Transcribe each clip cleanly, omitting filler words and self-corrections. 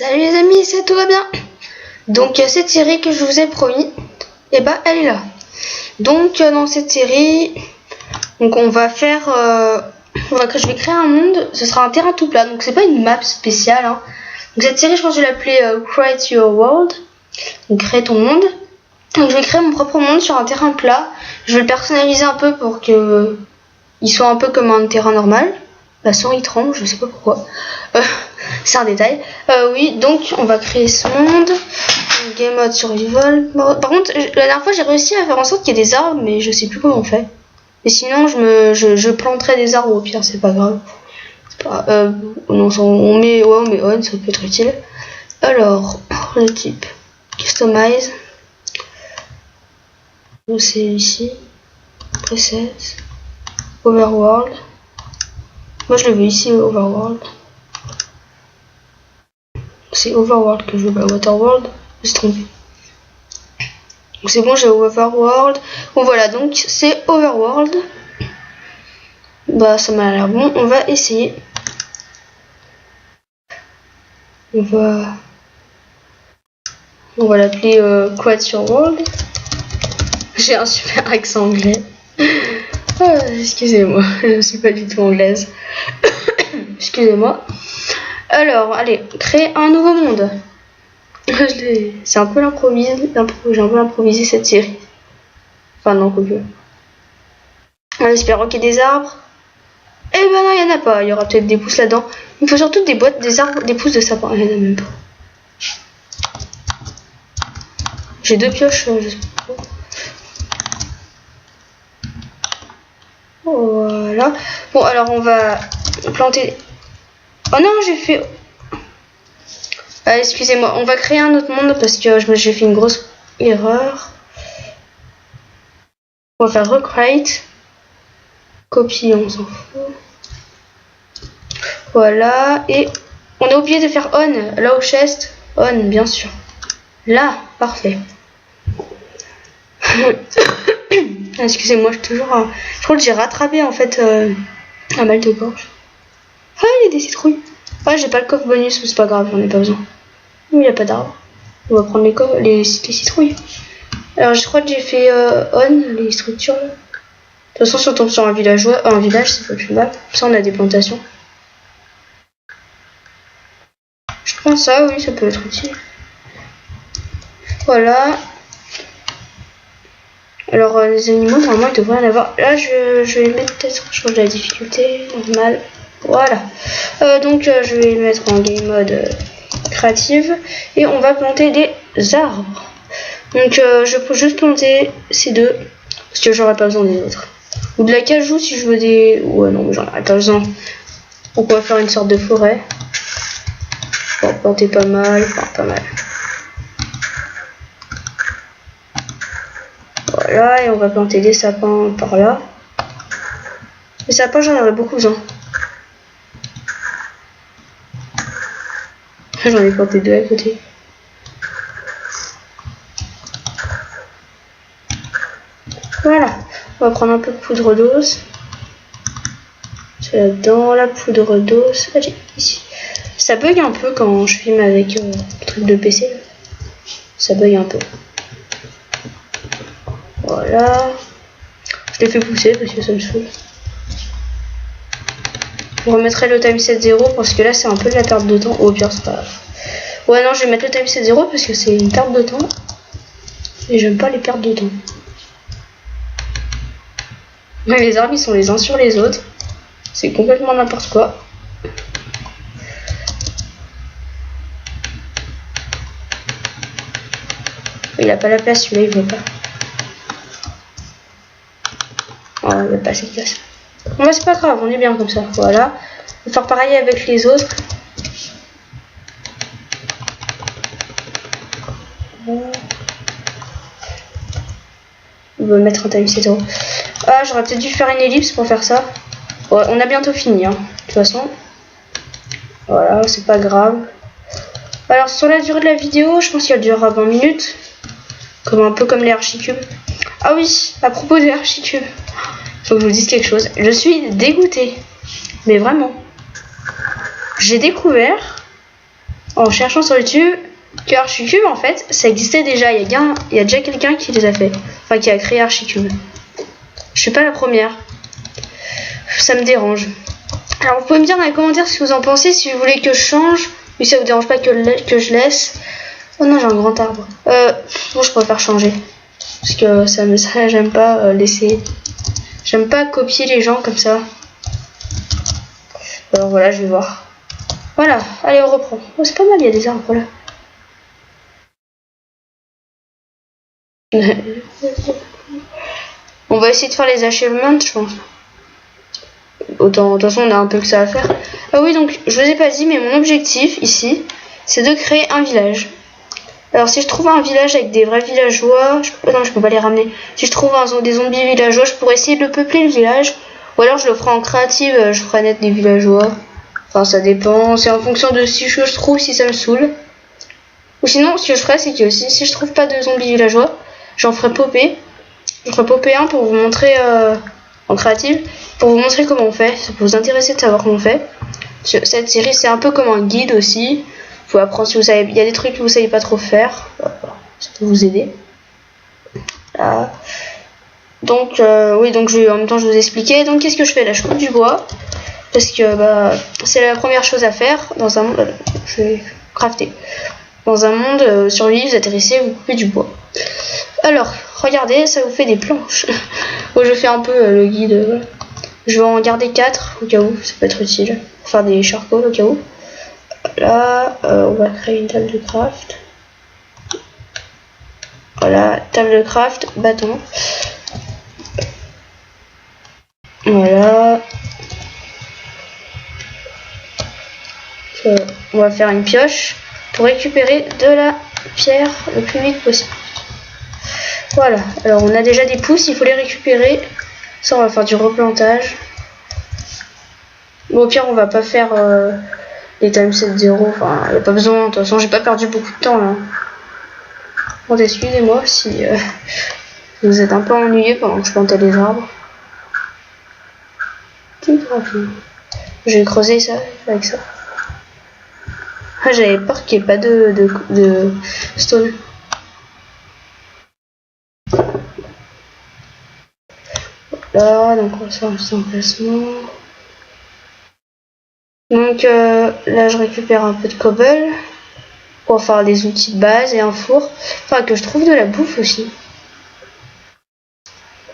Salut les amis, c'est tout va bien. Donc cette série que je vous ai promis, et bah elle est là. Donc dans cette série, donc on va faire, je vais créer un monde. Ce sera un terrain tout plat, donc c'est pas une map spéciale. Hein. Donc cette série, je pense que je vais l'appeler Create Your World. Donc créer ton monde. Donc je vais créer mon propre monde sur un terrain plat. Je vais le personnaliser un peu pour que il soit un peu comme un terrain normal. La souris tremble, je sais pas pourquoi. C'est un détail. Oui, donc on va créer ce monde. Game mode survival. Bon, par contre, la dernière fois j'ai réussi à faire en sorte qu'il y ait des arbres, mais je sais plus comment on fait. Et sinon, je planterai des arbres au pire, c'est pas grave. Pas, non, on met on, ça peut être utile. Alors, le type customize. Donc c'est ici. Preset. Overworld. Moi je le veux ici, Overworld. C'est Overworld que je veux, pas Waterworld. Je me suis trompé. Donc c'est bon, j'ai Overworld. Bon voilà, donc c'est Overworld. Bah ça m'a l'air bon, on va essayer. On va l'appeler Create Your World. J'ai un super accent anglais. Excusez-moi, je ne suis pas du tout anglaise. Excusez-moi. Alors, allez, créer un nouveau monde. C'est un peu l'improvise. J'ai un peu improvisé cette série. Enfin, non, quoi que. On espère qu'il y ait des arbres. Eh ben non, il n'y en a pas. Il y aura peut-être des pousses là-dedans. Il me faut surtout des boîtes, des arbres, des pousses de sapin. Il n'y en a même pas. J'ai 2 pioches, je sais pas. Voilà. Bon, alors on va planter. Oh non, j'ai fait. Excusez-moi, on va créer un autre monde parce que j'ai fait une grosse erreur. On va faire recreate. Copier, on s'en fout. Voilà. Et on a oublié de faire on. Là au chest. On, bien sûr. Là, parfait. Excusez-moi, je crois que j'ai rattrapé en fait un mal de gorge. Ah, il y a des citrouilles. Ah, j'ai pas le coffre bonus, mais c'est pas grave, j'en ai pas besoin. Il n'y a pas d'arbre. On va prendre les citrouilles. Alors, je crois que j'ai fait on, les structures. De toute façon, si on tombe sur un village, c'est pas plus mal. Ça, on a des plantations. Je prends ça, oui, ça peut être utile. Voilà. Alors, les animaux, normalement, ils devraient en avoir. Là, je vais mettre peut-être, je change la difficulté, normale. Voilà. Donc, je vais le mettre en game mode créative. Et on va planter des arbres. Donc, je peux juste planter ces deux. Parce que j'aurai pas besoin des autres. Ou de la cajou si je veux des. Ouais, non, mais j'en aurai pas besoin. Donc, on va faire une sorte de forêt. On va planter pas mal. Enfin, pas mal. Voilà, et on va planter des sapins par là. Les sapins, j'en aurais beaucoup besoin. J'en ai planté 2 à côté. Voilà, on va prendre un peu de poudre d'os. C'est là-dedans, la poudre d'os. Allez, ici. Ça bug un peu quand je filme avec le truc de PC. Là. Ça bug un peu. Voilà. Je l'ai fait pousser parce que ça me saoule. Je remettrai le time set 0 parce que là c'est un peu de la perte de temps. Oh pire c'est pas grave. Ouais non je vais mettre le time set 0 parce que c'est une perte de temps. Et j'aime pas les pertes de temps. Ouais, les arbres ils sont les uns sur les autres. C'est complètement n'importe quoi. Il a pas la place celui-là, il veut pas. Oh, il n'y a pas assez de place. Bon, bah, c'est pas grave, on est bien comme ça. Voilà. On va faire pareil avec les autres. On va mettre un time set 0. Ah, j'aurais peut-être dû faire une ellipse pour faire ça. Ouais, on a bientôt fini, hein, de toute façon. Voilà, c'est pas grave. Alors, sur la durée de la vidéo, je pense qu'elle durera 20 minutes. Un peu comme les archicubes. Ah oui, à propos des archicubes. Faut que je vous dise quelque chose. Je suis dégoûtée. Mais vraiment. J'ai découvert en cherchant sur YouTube que Archicube, en fait, ça existait déjà. Il y a déjà quelqu'un qui les a fait. Enfin, qui a créé Archicube. Je suis pas la première. Ça me dérange. Alors, vous pouvez me dire dans les commentaires ce que vous en pensez, si vous voulez que je change. Mais ça vous dérange pas que je laisse. Oh non, j'ai un grand arbre. Bon, je préfère changer. Parce que ça j'aime pas laisser. J'aime pas copier les gens comme ça. Alors voilà, je vais voir. Voilà, allez, on reprend. Oh, c'est pas mal, il y a des arbres là. On va essayer de faire les achievements, je pense. Autant, de toute façon, on a un peu que ça à faire. Ah oui, donc, je vous ai pas dit, mais mon objectif, ici, c'est de créer un village. Alors, si je trouve un village avec des vrais villageois... Non, je peux pas les ramener. Si je trouve des zombies villageois, je pourrais essayer de peupler le village. Ou alors, je le ferai en créative, je ferai naître des villageois. Enfin, ça dépend. C'est en fonction de si je trouve, si ça me saoule. Ou sinon, ce que je ferai, c'est que si je trouve pas de zombies villageois, j'en ferai popper. Je ferai popper un pour vous montrer en créative, pour vous montrer comment on fait. Ça peut vous intéresser de savoir comment on fait. Cette série, c'est un peu comme un guide aussi. Faut apprendre si vous savez. Il y a des trucs que vous savez pas trop faire. Ça peut vous aider. Donc, oui, donc en même temps, je vais vous expliquer. Donc, qu'est-ce que je fais là? Je coupe du bois. Parce que c'est la première chose à faire dans un monde. Je vais crafter. Dans un monde survie, vous atterrissez, vous coupez du bois. Alors, regardez, ça vous fait des planches. Bon, je fais un peu le guide. Je vais en garder 4 au cas où, ça peut être utile. Faire des charcoals au cas où. Là, on va créer une table de craft. Voilà, table de craft, bâton. Voilà. On va faire une pioche pour récupérer de la pierre le plus vite possible. Voilà, alors on a déjà des pousses, il faut les récupérer. Ça, on va faire du replantage. Bon, au pire, on va pas faire les time 7-0. Enfin, il n'y a pas besoin. De toute façon, j'ai pas perdu beaucoup de temps là. Bon, excusez-moi si vous êtes un peu ennuyé pendant que je plantais les arbres. Je vais creuser ça avec ça. Ah, j'avais peur qu'il n'y ait pas de stone. Là, donc on va faire un petit emplacement. Donc là, je récupère un peu de cobble pour faire des outils de base et un four. Enfin, que je trouve de la bouffe aussi.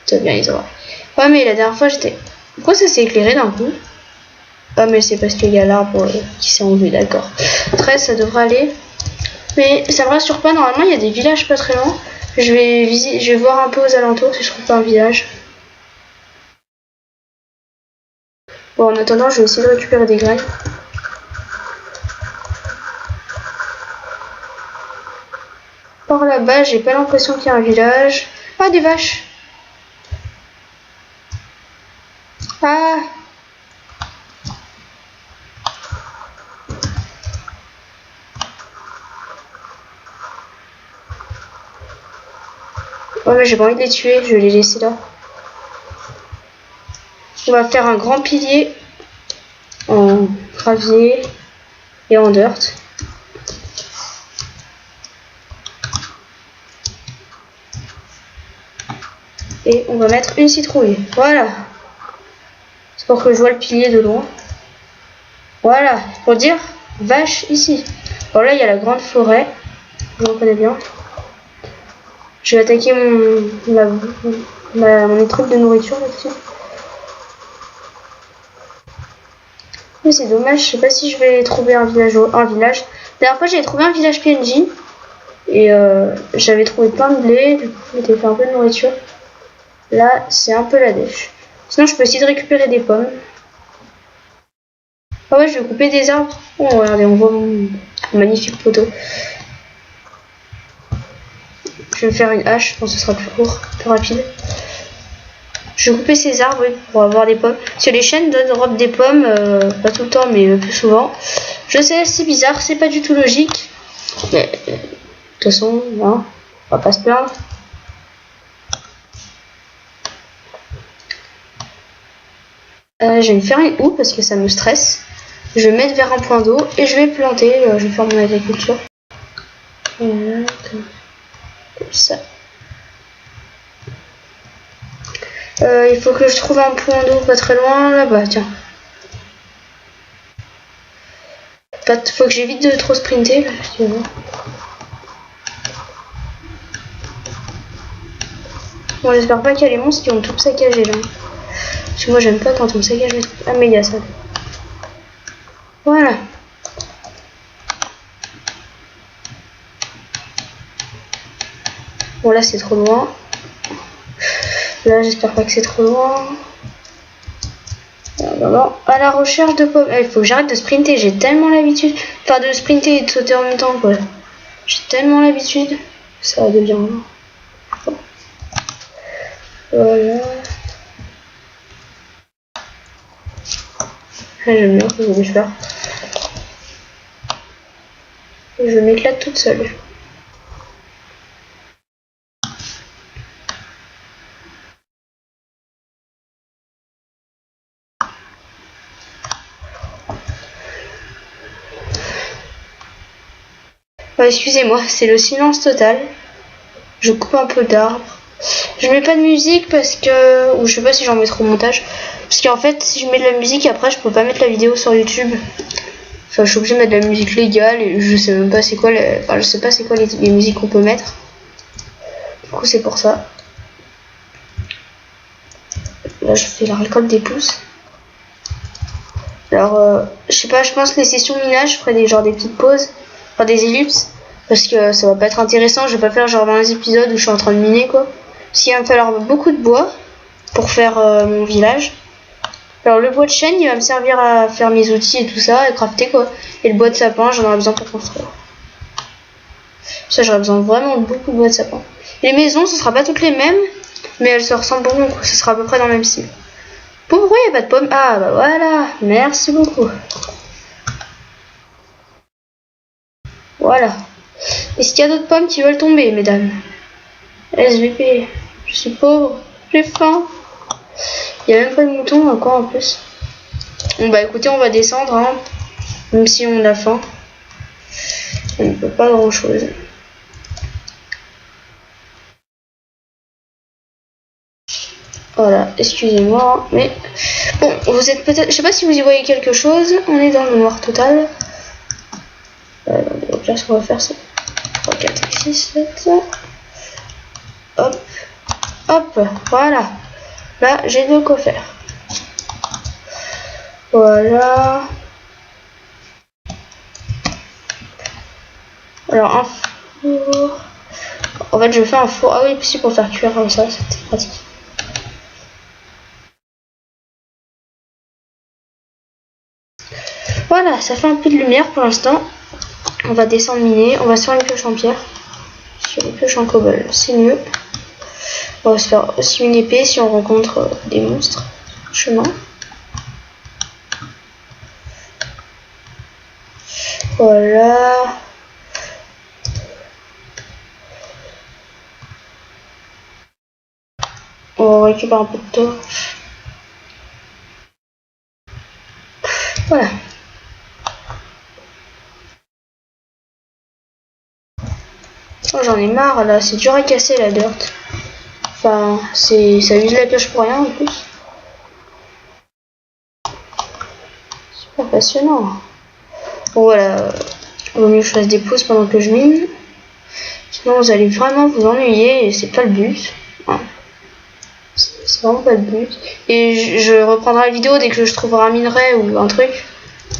C'est bien, ils ont. Ouais, mais la dernière fois, j'étais. Pourquoi ça s'est éclairé d'un coup? Ah, mais c'est parce qu'il y a l'arbre qui s'est enlevé, d'accord. 13, ça devrait aller. Mais ça me rassure pas, normalement, il y a des villages pas très loin. Je vais voir un peu aux alentours si je trouve pas un village. Bon, en attendant, je vais essayer de récupérer des graines. Par là-bas, j'ai pas l'impression qu'il y a un village. Ah, des vaches! Ah! Ouais, mais j'ai pas envie de les tuer, je vais les laisser là. On va faire un grand pilier en gravier et en dirt. Et on va mettre une citrouille. Voilà. C'est pour que je vois le pilier de loin. Voilà. Pour dire vache ici. Alors là, il y a la grande forêt. Je reconnais bien. Je vais attaquer mon truc de nourriture là-dessus. Mais c'est dommage, je sais pas si je vais trouver un village. La dernière fois, j'avais trouvé un village PNJ. Et j'avais trouvé plein de blé. Du coup, je m'étais fait un peu de nourriture. Là, c'est un peu la dèche. Sinon, je peux essayer de récupérer des pommes. Ah ouais, je vais couper des arbres. Oh, regardez, on voit mon magnifique poteau. Je vais faire une hache, je pense que ce sera plus court, plus rapide. Je vais couper ces arbres oui, pour avoir des pommes. Parce que les chênes donnent des pommes, pas tout le temps, mais plus souvent. Je sais, c'est bizarre, c'est pas du tout logique. Mais de toute façon, hein, on va pas se plaindre. Je vais me faire une houe parce que ça me stresse. Je vais mettre vers un point d'eau et je vais planter. Je vais faire mon agriculture. Voilà, comme ça. Il faut que je trouve un point d'eau pas très loin là-bas, tiens. Faut que j'évite de trop sprinter. Bon, j'espère pas qu'il y a les monstres qui ont tout saccagé là. Parce que moi j'aime pas quand on me saccage les trucs. Ah mais il y a ça. Voilà. Bon là c'est trop loin. Là j'espère pas que c'est trop loin. Alors, à la recherche de pommes. Il faut que j'arrête de sprinter, j'ai tellement l'habitude. Enfin de sprinter et de sauter en même temps quoi. J'ai tellement l'habitude. Ça devient long. Voilà. J'aime bien ce que je vais faire. Je m'éclate toute seule. Excusez-moi, c'est le silence total. Je coupe un peu d'arbres. Je mets pas de musique parce que... Ou je sais pas si j'en mettrai au montage. Parce qu'en fait, si je mets de la musique, après, je peux pas mettre la vidéo sur YouTube. Enfin, je suis obligée de mettre de la musique légale et je sais même pas c'est quoi les... Enfin, je sais pas c'est quoi les musiques qu'on peut mettre. Du coup, c'est pour ça. Là, je fais la récolte des pousses. Alors, je sais pas, je pense que les sessions minage, je ferai des petites pauses. Enfin, des ellipses. Parce que ça va pas être intéressant. Je vais pas faire genre 20 épisodes où je suis en train de miner, quoi. Parce qu'il va me falloir beaucoup de bois pour faire mon village. Alors le bois de chêne, il va me servir à faire mes outils et tout ça, et crafter quoi. Et le bois de sapin, j'en aurai besoin pour construire. Ça, j'aurai besoin vraiment de beaucoup de bois de sapin. Les maisons, ce sera pas toutes les mêmes, mais elles se ressembleront quoi. Ce sera à peu près dans le même style. Pourquoi il n'y a pas de pommes? Ah bah voilà, merci beaucoup. Voilà. Est-ce qu'il y a d'autres pommes qui veulent tomber, mesdames? SVP, je suis pauvre, j'ai faim. Il n'y a même pas de mouton encore en plus. Bon bah écoutez, on va descendre, hein, même si on a faim. On ne peut pas grand chose. Voilà, excusez-moi, mais bon, vous êtes peut-être, je sais pas si vous y voyez quelque chose. On est dans le noir total. Donc là, ce qu'on va faire, c'est 3, 4, 6, 7. Hop, hop, voilà. Là, j'ai de quoi faire. Voilà. Alors, un four. En fait, je fais un four. Ah oui, si, pour faire cuire comme ça, c'était pratique. Voilà, ça fait un peu de lumière pour l'instant. On va descendre miner. On va se faire une pioche en pierre. Sur une pioche en cobble, c'est mieux. On va se faire aussi une épée si on rencontre des monstres sur le chemin. Voilà. On récupère un peu de torche. Voilà. Oh, j'en ai marre là, c'est dur à casser la dirt. Enfin, ça use la pioche pour rien en plus. Super passionnant. Bon voilà, il vaut mieux que je fasse des pauses pendant que je mine. Sinon vous allez vraiment vous ennuyer et c'est pas le but. Ouais. C'est vraiment pas le but. Et je reprendrai la vidéo dès que je trouverai un minerai ou un truc.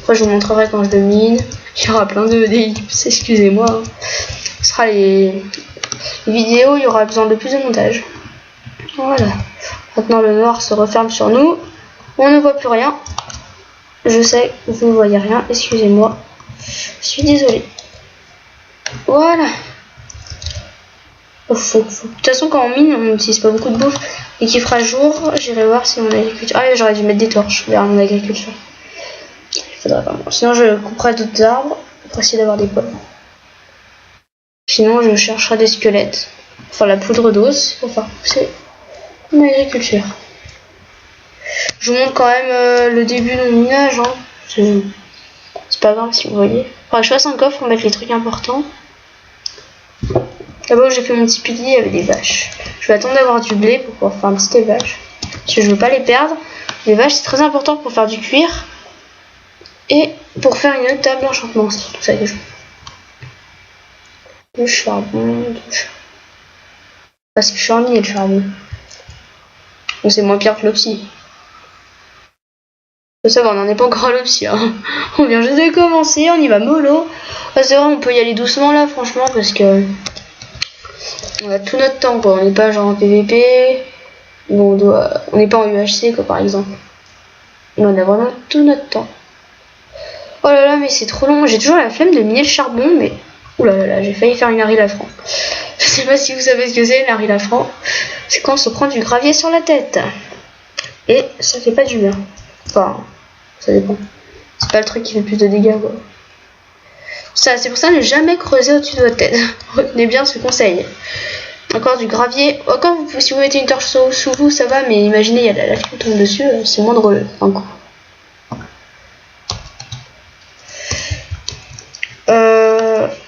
Après je vous montrerai quand je le mine. Il y aura plein de d'ellipses, excusez-moi. Ce sera les vidéos, il y aura besoin de plus de montage. Voilà. Maintenant le noir se referme sur nous. On ne voit plus rien. Je sais, vous ne voyez rien, excusez-moi. Je suis désolée. Voilà. De toute façon, quand on mine, on n'utilise pas beaucoup de bouffe. Et qu'il fera jour, j'irai voir si mon agriculture... Ah, j'aurais dû mettre des torches vers mon agriculture. Il faudrait pas. Sinon, je couperai d'autres arbres pour essayer d'avoir des pommes. Sinon, je chercherai des squelettes. Enfin, la poudre d'os pour faire pousser mon agriculture. Je vous montre quand même le début de mon minage. Hein. pas grave si vous voyez. Faudra que je fasse un coffre pour mettre les trucs importants. Là-bas où j'ai fait mon petit pilier, il y avait des vaches. Je vais attendre d'avoir du blé pour pouvoir faire un petit élevage. Parce que je veux pas les perdre. Les vaches, c'est très important pour faire du cuir. Et pour faire une table d'enchantement, c'est tout ça que je veux. Du charbon, parce que je suis en ligne, le charbon. Donc c'est moins pire que l'opsie. Ça va, on n'en est pas encore à l'opsie. Hein. On vient juste de commencer, on y va mollo. C'est vrai, on peut y aller doucement là, franchement, parce que on a tout notre temps, quoi. On n'est pas genre en PVP. Bon, on n'est pas en UHC, quoi, par exemple. Mais on a vraiment tout notre temps. Oh là là, mais c'est trop long. J'ai toujours la flemme de miner le charbon, mais... Ouh là là, j'ai failli faire une Harry Lafran. Je sais pas si vous savez ce que c'est, une Harry Lafran. C'est quand on se prend du gravier sur la tête. Et ça fait pas du bien. Enfin, ça dépend. C'est pas le truc qui fait plus de dégâts, quoi. Ça, c'est pour ça, ne jamais creuser au-dessus de votre tête. Retenez bien ce conseil. Encore du gravier. Encore, si vous mettez une torche sous vous, ça va, mais imaginez, il y a la fille qui tombe dessus, c'est moins drôle. Encore.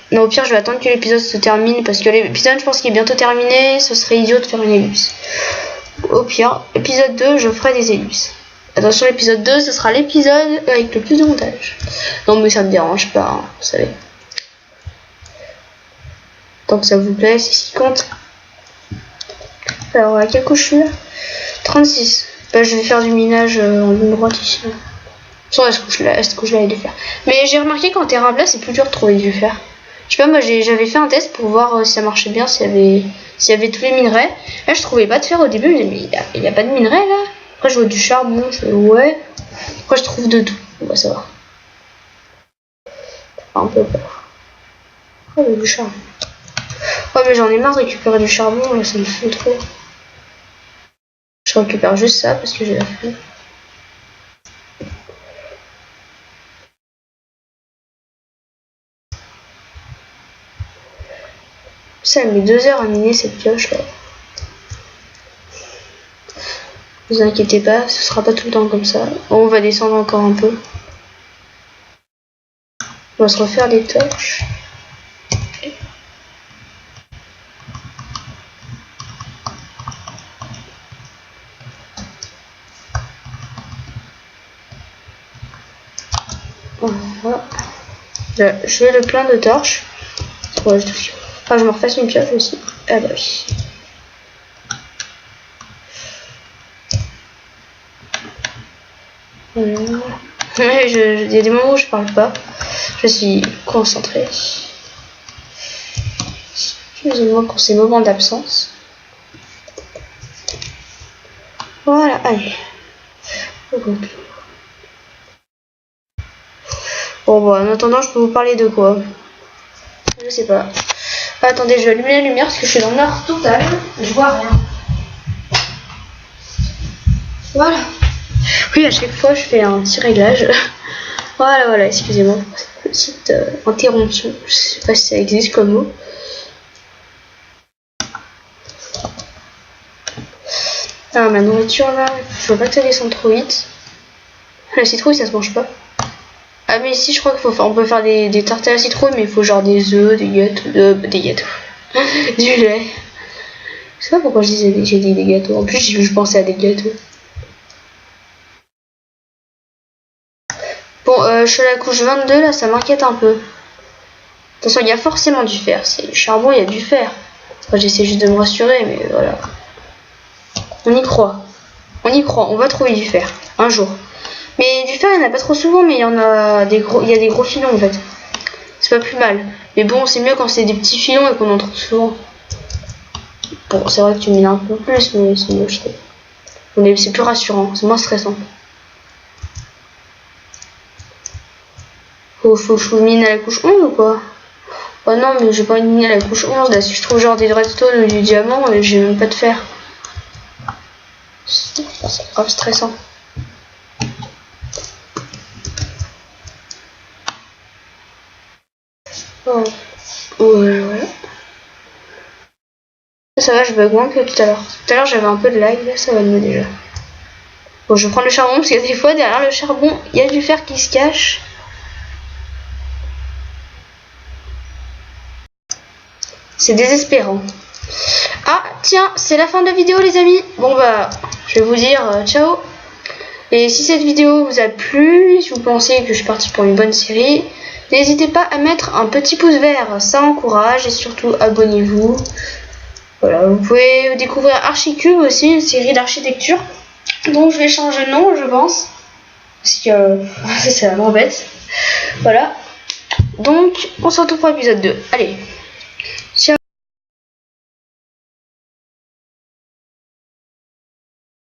Non, au pire, je vais attendre que l'épisode se termine, parce que l'épisode, je pense qu'il est bientôt terminé, ce serait idiot de faire une ellipse. Au pire, épisode 2, je ferai des ellipses. Attention, l'épisode 2, ce sera l'épisode avec le plus de montage. Non, mais ça me dérange pas, hein, vous savez. Tant que ça vous plaît, c'est ce qui compte. Alors, à quelle couche je suis là? 36. Bah, je vais faire du minage en ligne droite ici. Sur cette couche-là, il est faire. Mais j'ai remarqué qu'en terrain plat, c'est plus dur de trouver du fer. Je sais pas, moi j'avais fait un test pour voir si ça marchait bien, s'il y avait tous les minerais. Là, je trouvais pas de fer au début, mais il y a pas de minerais là. Après, je vois du charbon, je fais ouais. Après, je trouve de tout. Bon, ça va. Enfin, un peu peur. Oh, il y a du charbon. Oh, mais j'en ai marre de récupérer du charbon, là, ça me fait trop. Je récupère juste ça parce que j'ai la flemme. Ça met 2 heures à miner cette pioche là. Ne vous inquiétez pas, ce sera pas tout le temps comme ça. Bon, on va descendre encore un peu. On va se refaire des torches. Voilà. Là, j'ai le plein de torches. Ouais, je me refasse une pioche aussi. Ah bah oui. Ouais, il y a des moments où je parle pas. Je suis concentrée. Excusez-moi pour ces moments d'absence. Voilà, allez. Bon, bah, en attendant, je peux vous parler de quoi? Je sais pas. Ah, attendez, je vais allumer la lumière parce que je suis dans le noir total. Je vois rien. Voilà. Oui, à chaque fois, je fais un petit réglage. Voilà, excusez-moi pour cette petite interruption. Je sais pas si ça existe comme mot. Ah, ma nourriture là, je veux pas que ça descende trop vite. La citrouille, ça se mange pas. Ah, mais ici, je crois qu'on peut faire des tartes à la citrouille, mais il faut genre des œufs, des gâteaux, du lait. Je sais pas pourquoi j'ai dit des gâteaux. En plus, je pensais à des gâteaux. Bon, je suis à la couche 22, là, ça m'inquiète un peu. Attention, il y a forcément du fer. C'est le charbon, il y a du fer. Enfin, j'essaie juste de me rassurer, mais voilà. On y croit. On va trouver du fer. Un jour. Mais du fer, il n'y en a pas trop souvent, mais il y a des gros filons, en fait. C'est pas plus mal. Mais bon, c'est mieux quand c'est des petits filons et qu'on en trouve souvent. Bon, c'est vrai que tu mines un peu plus, mais c'est mieux, je trouve. C'est plus rassurant, c'est moins stressant. Faut que je mine à la couche 11 ou quoi? Oh non, mais j'ai pas envie de miner à la couche 11. Là, si je trouve genre des redstone ou du diamant, j'ai même pas de fer. C'est grave stressant. Oh. Ouais, voilà. Ça va, je bug moins que tout à l'heure. Tout à l'heure, j'avais un peu de lag, là, ça va mieux déjà. Bon, je vais prendre le charbon parce que des fois, derrière le charbon, il y a du fer qui se cache. C'est désespérant. Ah tiens, c'est la fin de la vidéo les amis. Bon bah, je vais vous dire ciao. Et si cette vidéo vous a plu, si vous pensez que je suis partie pour une bonne série, n'hésitez pas à mettre un petit pouce vert, ça encourage, et surtout abonnez-vous. Voilà, vous pouvez découvrir Archicube aussi, une série d'architecture dont je vais changer de nom je pense. Parce que ça m'embête. Voilà. Donc on se retrouve pour l'épisode 2. Allez.